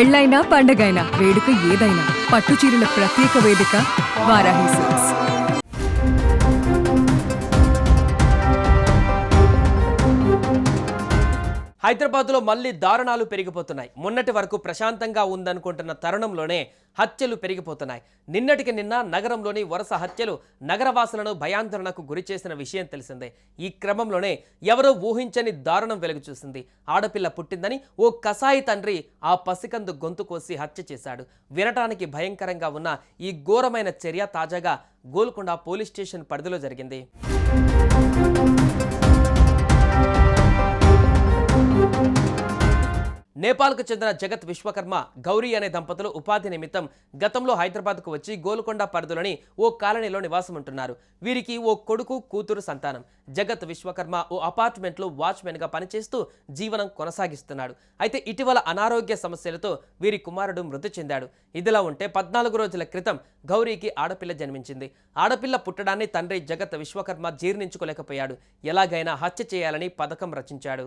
పెళ్ళైనా పండగైనా వేడుక ఏదైనా పట్టు చీరల ప్రత్యేక వేదిక వారాహి సిల్క్స్. హైదరాబాద్లో మళ్లీ దారుణాలు పెరిగిపోతున్నాయి. మొన్నటి వరకు ప్రశాంతంగా ఉందనుకుంటున్న తరుణంలోనే హత్యలు పెరిగిపోతున్నాయి. నిన్నటికి నిన్న నగరంలోని వరుస హత్యలు నగరవాసులను భయాందోళనకు గురిచేసిన విషయం తెలిసిందే. ఈ క్రమంలోనే ఎవరో ఊహించని దారుణం వెలుగు చూసింది. ఆడపిల్ల పుట్టిందని ఓ కసాయి తండ్రి ఆ పసికందు గొంతు కోసి హత్య చేశాడు. వినటానికి భయంకరంగా ఉన్న ఈ ఘోరమైన చర్య తాజాగా గోల్కొండ పోలీస్ స్టేషన్ పరిధిలో జరిగింది. నేపాల్కు చెందిన జగత్ విశ్వకర్మ, గౌరీ అనే దంపతులు ఉపాధి నిమిత్తం గతంలో హైదరాబాద్కు వచ్చి గోల్కొండ పరిధిలోని ఓ కాలనీలో నివాసం ఉంటున్నారు. వీరికి ఓ కొడుకు, కూతురు సంతానం. జగత్ విశ్వకర్మ ఓ అపార్ట్మెంట్లో వాచ్మెన్గా పనిచేస్తూ జీవనం కొనసాగిస్తున్నాడు. అయితే ఇటీవల అనారోగ్య సమస్యలతో వీరి కుమారుడు మృతి చెందాడు. ఇదిలా ఉంటే 14 రోజుల క్రితం గౌరీకి ఆడపిల్ల జన్మించింది. ఆడపిల్ల పుట్టడాన్ని తండ్రి జగత్ విశ్వకర్మ జీర్ణించుకోలేకపోయాడు. ఎలాగైనా హత్య చేయాలని పథకం రచించాడు.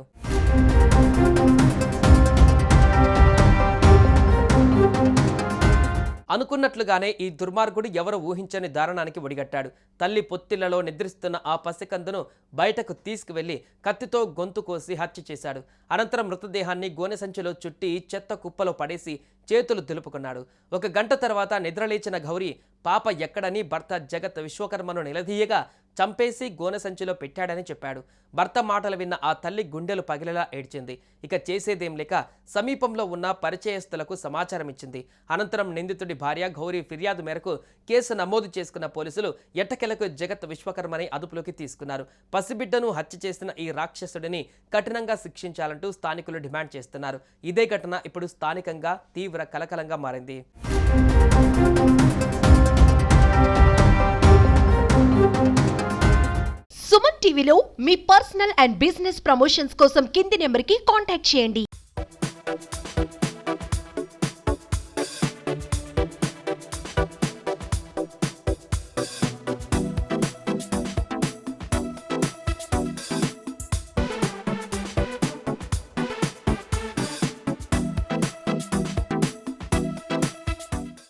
అనుకున్నట్లుగానే ఈ దుర్మార్గుడు ఎవరు ఊహించని దారుణానికి ఒడిగట్టాడు. తల్లి పొత్తిళ్లలో నిద్రిస్తున్న ఆ పసికందును బయటకు తీసుకువెళ్లి కత్తితో గొంతు కోసి హత్య చేశాడు. అనంతరం మృతదేహాన్ని గోనె సంచిలో చుట్టి చెత్త కుప్పలో పడేసి చేతులు దులుపుకున్నాడు. 1 గంట తర్వాత నిద్రలేచిన గౌరీ పాప ఎక్కడని భర్త జగత్ విశ్వకర్మను నిలదీయగా చంపేసి గోనె సంచిలో పెట్టాడని చెప్పాడు. భర్త మాటలు విన్న ఆ తల్లి గుండెలు పగిలేలా ఏడ్చింది. ఇక చేసేదేం లేక సమీపంలో ఉన్న పరిచయస్తులకు సమాచారం ఇచ్చింది. అనంతరం నిందితుడి భార్య గౌరీ ఫిర్యాదు మేరకు కేసు నమోదు చేసుకున్న పోలీసులు ఎట్టకెలకు జగత్ విశ్వకర్మని అదుపులోకి తీసుకున్నారు. పసిబిడ్డను హత్య చేసిన ఈ రాక్షసుడిని కఠినంగా శిక్షించాలంటూ స్థానికులు డిమాండ్ చేస్తున్నారు. ఇదే ఘటన ఇప్పుడు స్థానికంగా తీవ్ర కలకలంగా మారింది. సుమన్ టీవీలో మీ పర్సనల్ అండ్ బిజినెస్ ప్రమోషన్స్ కోసం కింది నెంబర్కి కాంటాక్ట్ చేయండి.